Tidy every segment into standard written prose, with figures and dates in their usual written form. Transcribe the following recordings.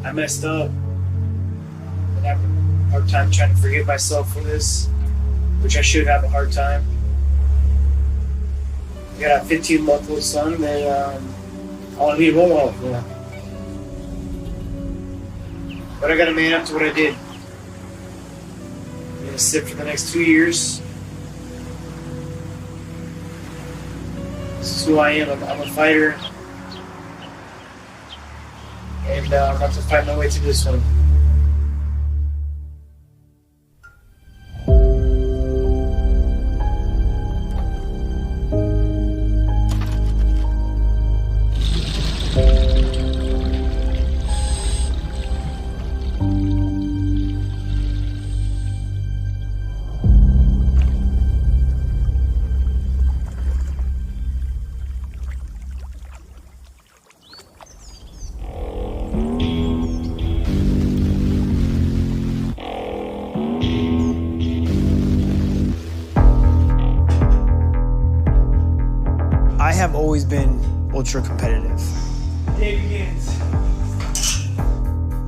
I messed up. I have a hard time trying to forgive myself for this, which I should have a hard time. I got a 15-month-old son that I want to be a role model for. But I got to man up to what I did. I'm going to sit for the next 2 years. This is who I am. I'm a fighter. And I'm about to fight my way through this one. I have always been ultra competitive. Day begins.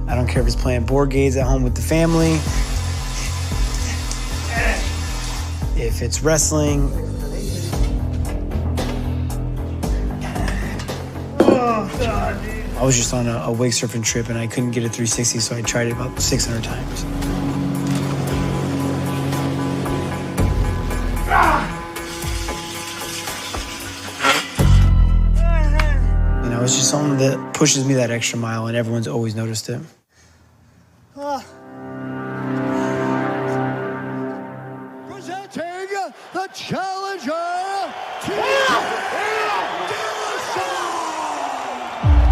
I don't care if it's playing board games at home with the family, if it's wrestling. Oh, God, dude. I was just on a wake surfing trip and I couldn't get a 360, so I tried it about 600 times. It's just something that pushes me that extra mile, and everyone's always noticed it. Presenting the challenger,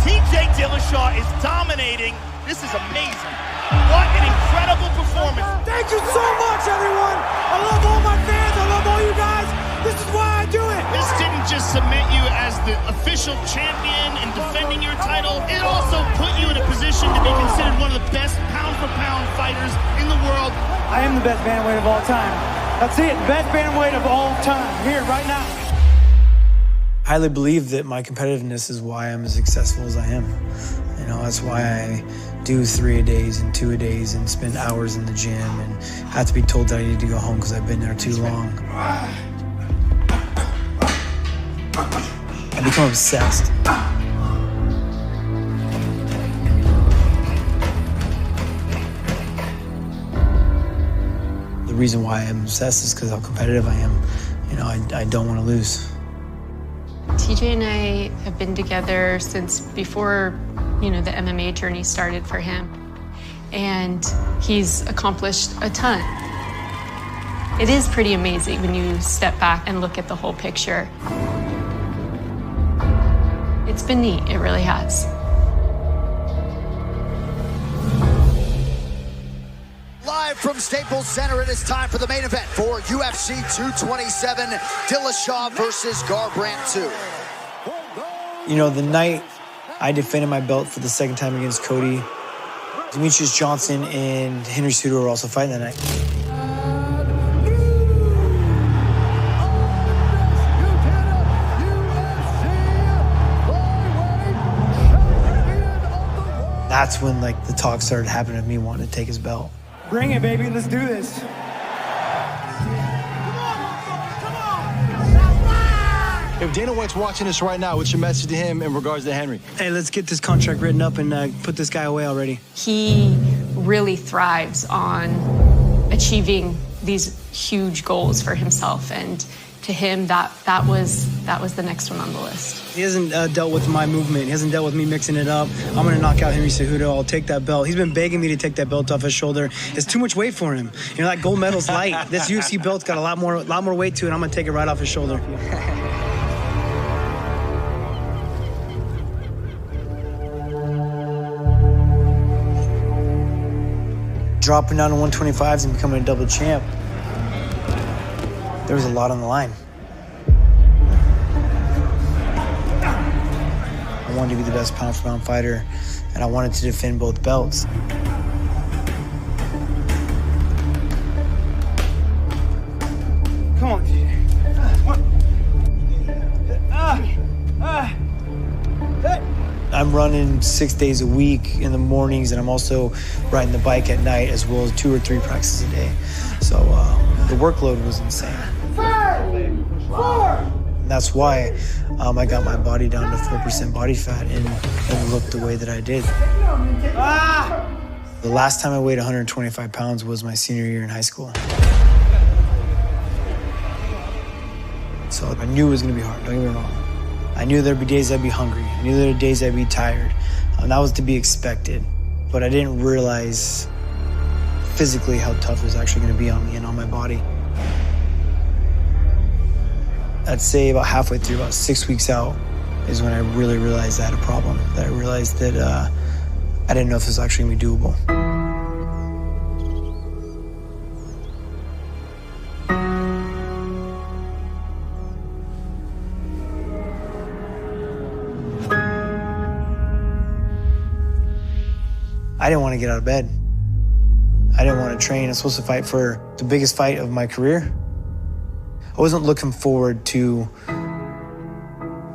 TJ Dillashaw is dominating. This is amazing. What an incredible performance. Thank you so much, everyone. I love all my fans. I love all you guys. This is why I do it. This didn't just cement you as the official champion and defending your title. It also put you in a position to be considered one of the best pound-for-pound fighters in the world. I am the best bantamweight of all time. That's it. Best bantamweight of all time. Here, right now. I highly believe that my competitiveness is why I'm as successful as I am. You know, that's why I do 3 a days and 2 a days and spend hours in the gym and have to be told that I need to go home because I've been there too long. I become obsessed. The reason why I'm obsessed is because how competitive I am. You know, I don't want to lose. TJ and I have been together since before, the MMA journey started for him. And he's accomplished a ton. It is pretty amazing when you step back and look at the whole picture. It's been neat, it really has. live from Staples Center, it is time for the main event for UFC 227, Dillashaw versus Garbrandt 2. You know, the night I defended my belt for the second time against Cody, Demetrius Johnson and Henry Cejudo were also fighting that night. That's when, like, the talk started happening of me wanting to take his belt. Bring it, baby. Let's do this. If Dana White's watching this right now, what's your message to him in regards to Henry? Hey, let's get this contract written up and put this guy away already. He really thrives on achieving these huge goals for himself, and to him, that was the next one on the list. He hasn't dealt with my movement. He hasn't dealt with me mixing it up. I'm going to knock out Henry Cejudo. I'll take that belt. He's been begging me to take that belt off his shoulder. It's too much weight for him. You know, that gold medal's light. This UFC belt's got a lot more weight to it. I'm going to take it right off his shoulder. Dropping down to 125s and becoming a double champ. There was a lot on the line. I wanted to be the best pound-for-pound fighter, and I wanted to defend both belts. Come on, DJ. I I'm running 6 days a week in the mornings, and I'm also riding the bike at night, as well as 2 or 3 practices a day. So the workload was insane. 5, 4. And that's why I got my body down to 4% body fat and looked the way that I did. The last time I weighed 125 pounds was my senior year in high school. So I knew it was gonna be hard, don't get me wrong. I knew there'd be days I'd be hungry. I knew there'd be days I'd be tired. And that was to be expected. But I didn't realize physically how tough it was actually gonna be on me and on my body. I'd say about halfway through, about 6 weeks out, is when I really realized I had a problem. That I realized that I didn't know if this was actually gonna be doable. I didn't want to get out of bed. I didn't want to train. I was supposed to fight for the biggest fight of my career. I wasn't looking forward to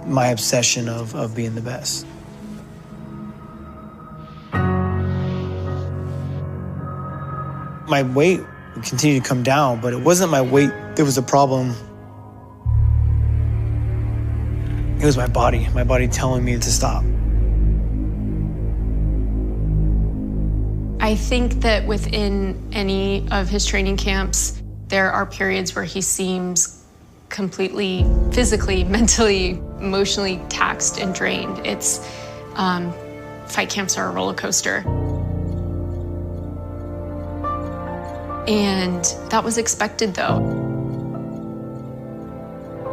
my obsession of being the best. My weight would continue to come down, but it wasn't my weight that was a problem. It was my body telling me to stop. I think that within any of his training camps, there are periods where he seems completely physically, mentally, emotionally taxed and drained. It's fight camps are a roller coaster. And that was expected though.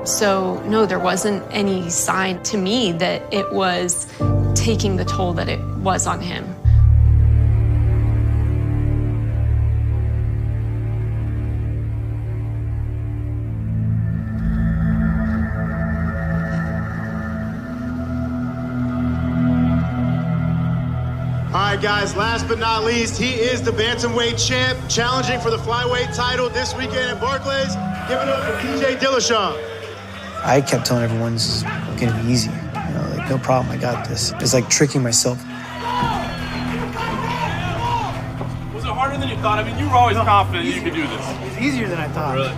So no, there wasn't any sign to me that it was taking the toll that it was on him. All right, guys, last but not least, he is the bantamweight champ, challenging for the flyweight title this weekend at Barclays. Give it up for TJ Dillashaw. I kept telling everyone this is gonna be easy. You know, like, no problem, I got this. It's like tricking myself. Was it harder than you thought? I mean, you were always confident you could do this. It's easier than I thought. Really?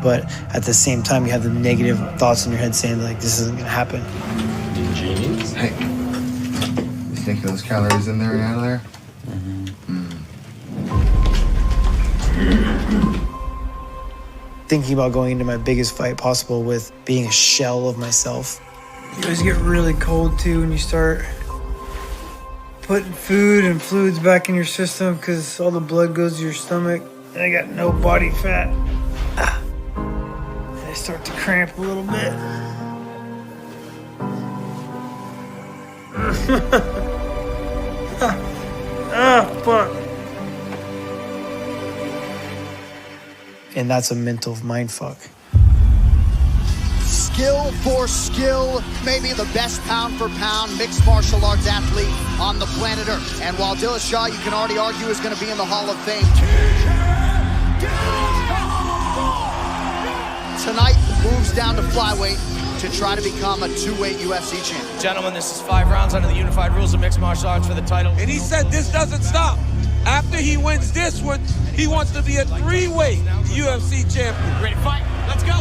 But at the same time, you have the negative thoughts in your head saying, like, this isn't gonna happen. Hey, you think those calories in there and out of there? Thinking about going into my biggest fight possible with being a shell of myself. You guys get really cold too when you start putting food and fluids back in your system because all the blood goes to your stomach and I got no body fat. And I start to cramp a little bit. Fuck. And that's a mental mind fuck. Skill for skill, maybe the best pound-for-pound mixed martial arts athlete on the planet Earth. And while Dillashaw, you can already argue, is going to be in the Hall of Fame, tonight moves down to flyweight to try to become a two-weight UFC champion. Gentlemen, this is 5 rounds under the unified rules of mixed martial arts for the title. And he said this doesn't stop. After he wins this one, he wants to be a 3-weight UFC champion. Ready to fight? Let's go.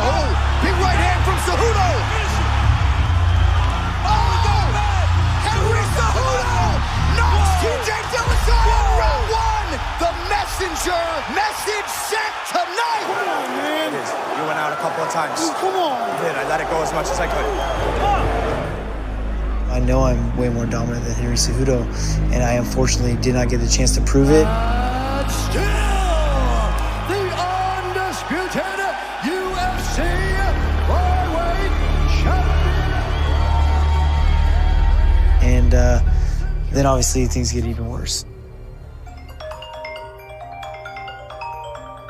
Oh, big right hand from Cejudo. Oh, no. Henry Cejudo knocks TJ Dillashaw in round 1. The messenger message sent tonight. Come on, man. You went out a couple of times. Come on. I did. I let it go as much as I could. I know I'm way more dominant than Henry Cejudo, and I unfortunately did not get the chance to prove it. Still, the undisputed UFC flyweight champion. And then obviously things get even worse.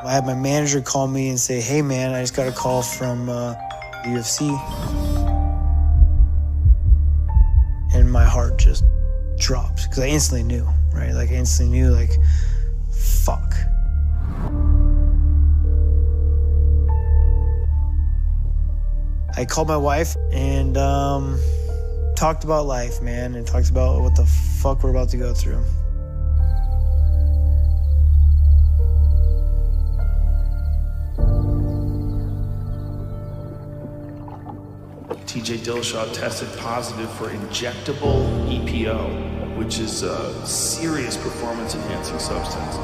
I had my manager call me and say, hey man, I just got a call from the UFC. And my heart just dropped because I instantly knew, right? Like I instantly knew, like, fuck. I called my wife and talked about life, man, and talked about what the fuck we're about to go through. TJ Dillashaw tested positive for injectable EPO, which is a serious performance-enhancing substance.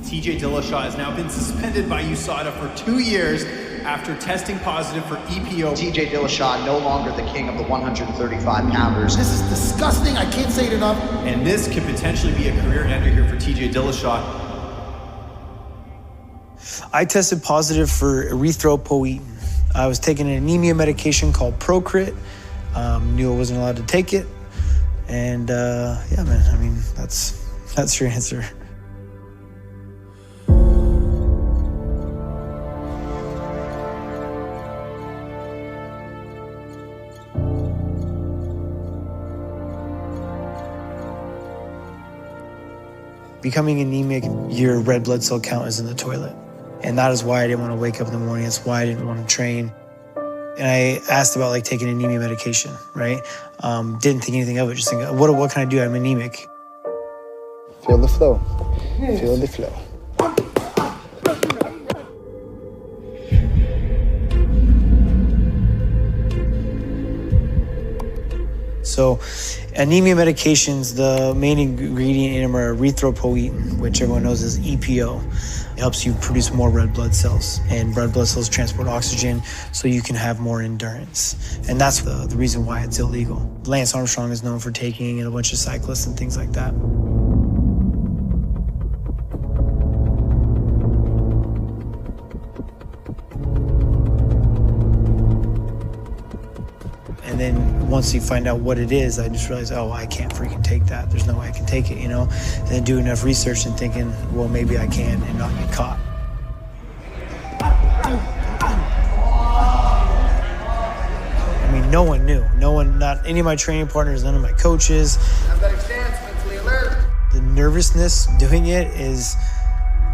TJ Dillashaw has now been suspended by USADA for 2 years after testing positive for EPO. TJ Dillashaw no longer the king of the 135-pounders. This is disgusting. I can't say it enough. And this could potentially be a career ender here for TJ Dillashaw. I tested positive for erythropoietin. I was taking an anemia medication called Procrit. Knew I wasn't allowed to take it. And yeah, man, I mean, that's your answer. Becoming anemic, your red blood cell count is in the toilet. And that is why I didn't want to wake up in the morning. That's why I didn't want to train. And I asked about like taking anemia medication, right? Didn't think anything of it. Just think, what can I do? I'm anemic. Feel the flow. Feel the flow. So anemia medications, the main ingredient in them are erythropoietin, which everyone knows is EPO. It helps you produce more red blood cells, and red blood cells transport oxygen so you can have more endurance. And that's the reason why it's illegal. Lance Armstrong is known for taking, and a bunch of cyclists and things like that. And then once you find out what it is, I just realized, oh, I can't freaking take that. There's no way I can take it, you know? And then do enough research and thinking, well, maybe I can and not get caught. I mean, no one knew. No one, not any of my training partners, none of my coaches. Athletic stance, mentally alert. The nervousness doing it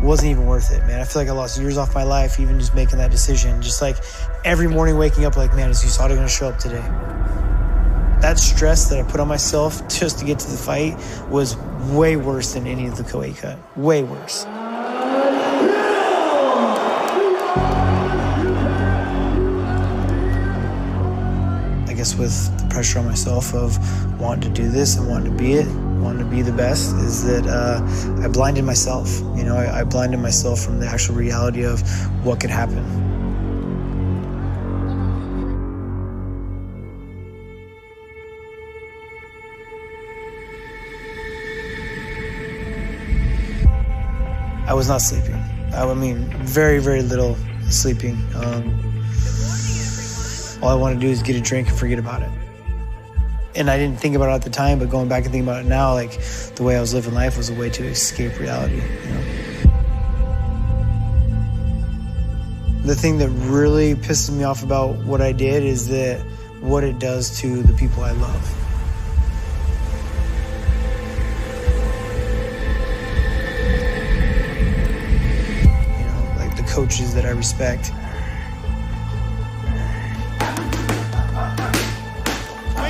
wasn't even worth it, man. I feel like I lost years off my life even just making that decision. Just like every morning waking up like, man, is USADA gonna show up today? That stress that I put on myself just to get to the fight was way worse than any of the co-weight cut. Way worse. I guess with the pressure on myself of wanting to do this and wanting to be it, wanting to be the best, is that I blinded myself. You know, I blinded myself from the actual reality of what could happen. I was not sleeping. I mean, very, very little sleeping. All I wanted to do is get a drink and forget about it. And I didn't think about it at the time, but going back and thinking about it now, like the way I was living life was a way to escape reality, you know? The thing that really pisses me off about what I did is that what it does to the people I love. You know, like the coaches that I respect.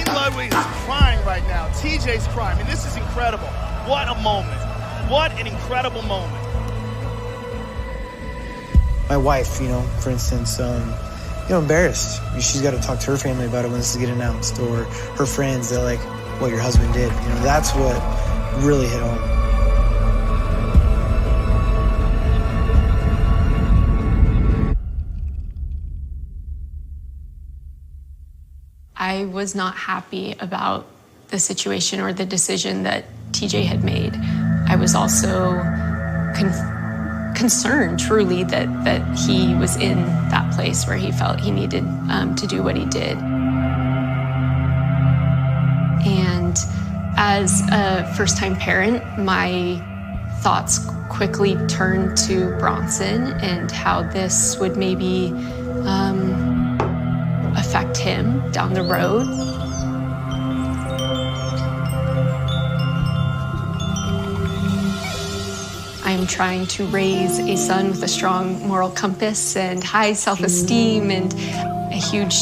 Ludwig is crying right now. TJ's crying. I mean, this is incredible. What a moment. What an incredible moment. My wife, you know, for instance, embarrassed. She's got to talk to her family about it when this is getting announced, or her friends, they're like, what your husband did. You know, that's what really hit home. I was not happy about the situation or the decision that TJ had made. I was also concerned, truly, that he was in that place where he felt he needed to do what he did. And as a first-time parent, my thoughts quickly turned to Bronson and how this would maybe affect him down the road. I'm trying to raise a son with a strong moral compass and high self-esteem, and a huge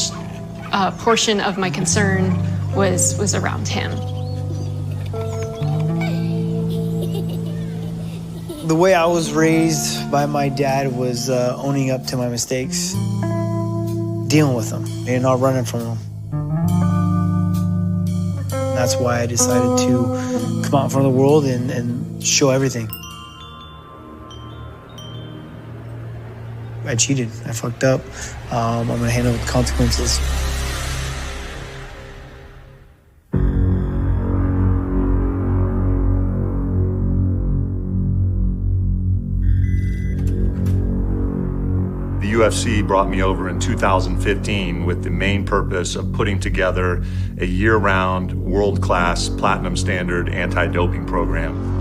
portion of my concern was around him. The way I was raised by my dad was owning up to my mistakes, dealing with them, and not running from them. That's why I decided to come out in front of the world and show everything. I cheated. I fucked up. I'm going to handle the consequences. The UFC brought me over in 2015 with the main purpose of putting together a year-round, world-class, platinum standard anti-doping program.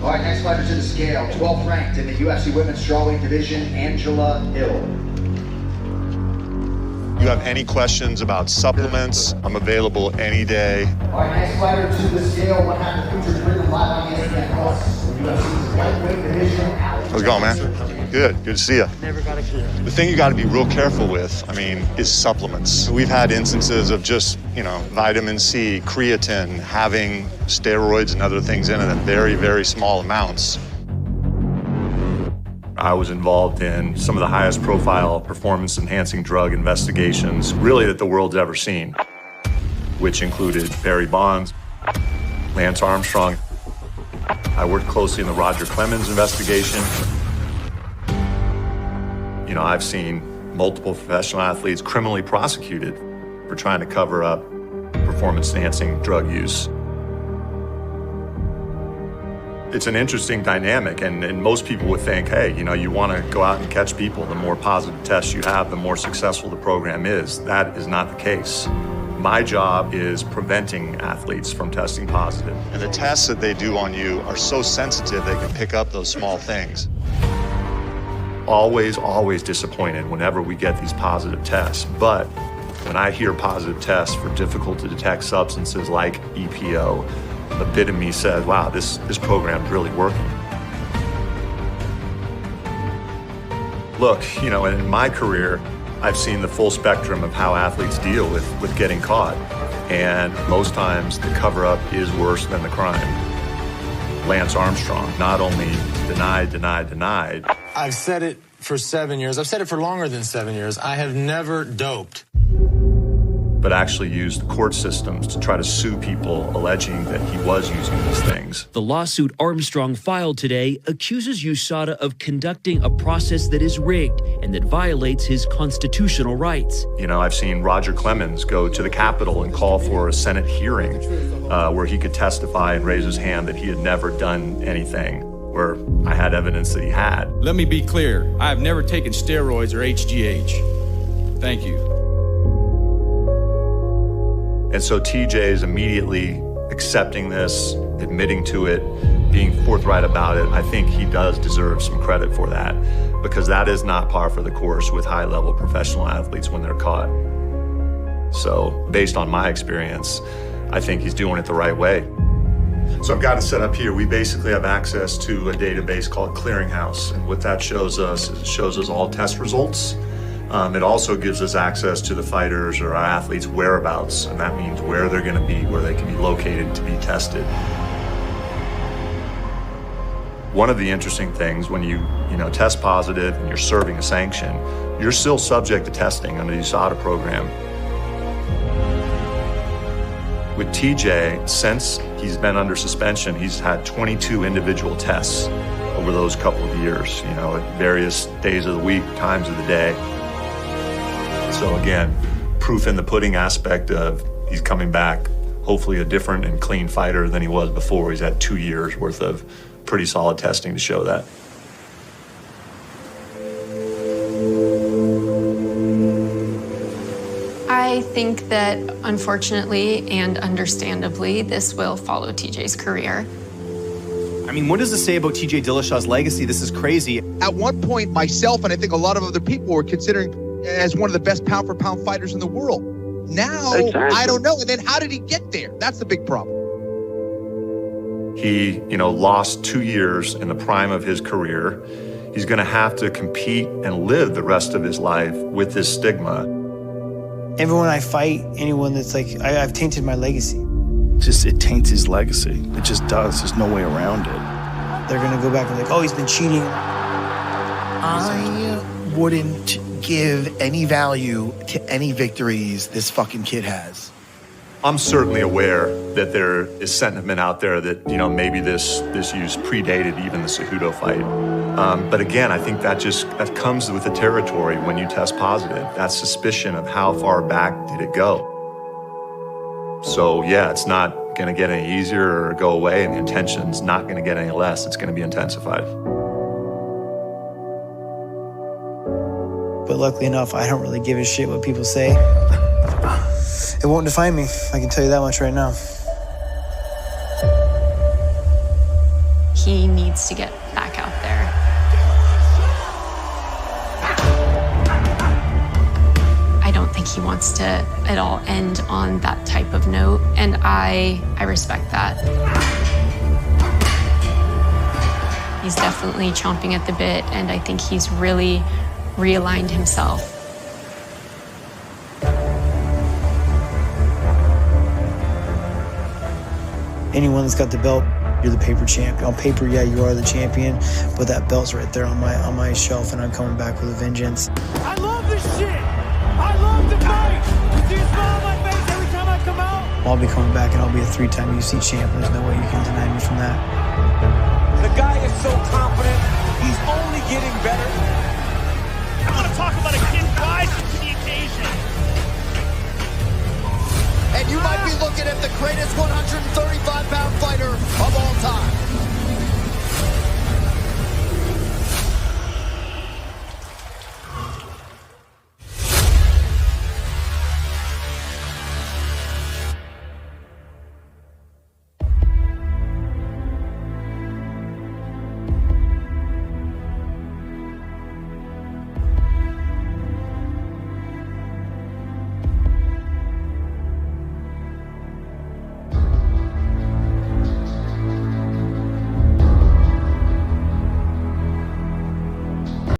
All right, next fighter to the scale, 12th ranked in the UFC Women's Strawweight Division, Angela Hill. You have any questions about supplements, I'm available any day. All right, next fighter to the scale, 100 live on ESPN Plus, the UFC's lightweight division. How's it going, man? Good to see you. Never got a kid. The thing you got to be real careful with, is supplements. We've had instances of just, vitamin C, creatine, having steroids and other things in it in very, very small amounts. I was involved in some of the highest profile performance-enhancing drug investigations, really, that the world's ever seen, which included Barry Bonds, Lance Armstrong. I worked closely in the Roger Clemens investigation. I've seen multiple professional athletes criminally prosecuted for trying to cover up performance-enhancing drug use. It's an interesting dynamic, and most people would think, hey, you want to go out and catch people. The more positive tests you have, the more successful the program is. That is not the case. My job is preventing athletes from testing positive. And the tests that they do on you are so sensitive they can pick up those small things. Always disappointed whenever we get these positive tests. But when I hear positive tests for difficult to detect substances like EPO, a bit of me says, wow, this program's really working. Look, in my career, I've seen the full spectrum of how athletes deal with getting caught. And most times the cover-up is worse than the crime. Lance Armstrong not only denied. I've said it for 7 years. I've said it for longer than 7 years. I have never doped. But actually used court systems to try to sue people alleging that he was using these things. The lawsuit Armstrong filed today accuses USADA of conducting a process that is rigged and that violates his constitutional rights. I've seen Roger Clemens go to the Capitol and call for a Senate hearing where he could testify and raise his hand that he had never done anything, where I had evidence that he had. Let me be clear. I have never taken steroids or HGH. Thank you. And so TJ is immediately accepting this, admitting to it, being forthright about it. I think he does deserve some credit for that, because that is not par for the course with high-level professional athletes when they're caught. So based on my experience, I think he's doing it the right way. So I've got it set up here. We basically have access to a database called Clearinghouse. And what that shows us is it shows us all test results. It also gives us access to the fighters or our athletes' whereabouts, and that means where they're going to be, where they can be located to be tested. One of the interesting things when you test positive and you're serving a sanction, you're still subject to testing under the USADA program. With TJ, since he's been under suspension, he's had 22 individual tests over those couple of years, at various days of the week, times of the day. So again, proof in the pudding aspect of he's coming back, hopefully a different and clean fighter than he was before. He's had 2 years worth of pretty solid testing to show that. I think that unfortunately and understandably, this will follow TJ's career. What does this say about TJ Dillashaw's legacy? This is crazy. At one point, myself and I think a lot of other people were considering as one of the best pound-for-pound fighters in the world. Now, exactly. I don't know. And then how did he get there? That's the big problem. He, lost 2 years in the prime of his career. He's going to have to compete and live the rest of his life with this stigma. Everyone I fight, anyone that's like, I've tainted my legacy. It taints his legacy. It just does. There's no way around it. They're going to go back and be like, oh, he's been cheating. I wouldn't give any value to any victories this fucking kid has. I'm certainly aware that there is sentiment out there that, maybe this use predated even the Cejudo fight. But again, I think that comes with the territory when you test positive. That suspicion of how far back did it go. So yeah, it's not gonna get any easier or go away, and the intention's not gonna get any less. It's gonna be intensified. But luckily enough, I don't really give a shit what people say. It won't define me, I can tell you that much right now. He needs to get back out there. I don't think he wants to at all end on that type of note, and I respect that. He's definitely chomping at the bit, and I think he's really realigned himself. Anyone that's got the belt, you're the paper champ. On paper, yeah, you are the champion, but that belt's right there on my shelf, and I'm coming back with a vengeance. I love this shit. I love the fight. You see a smile on my face every time I come out? I'll be coming back, and I'll be a 3-time UFC champ. There's no way you can deny me from that. The guy is so confident. He's only getting better. I want to talk about a kid rising to the occasion. And you might be looking at the greatest 135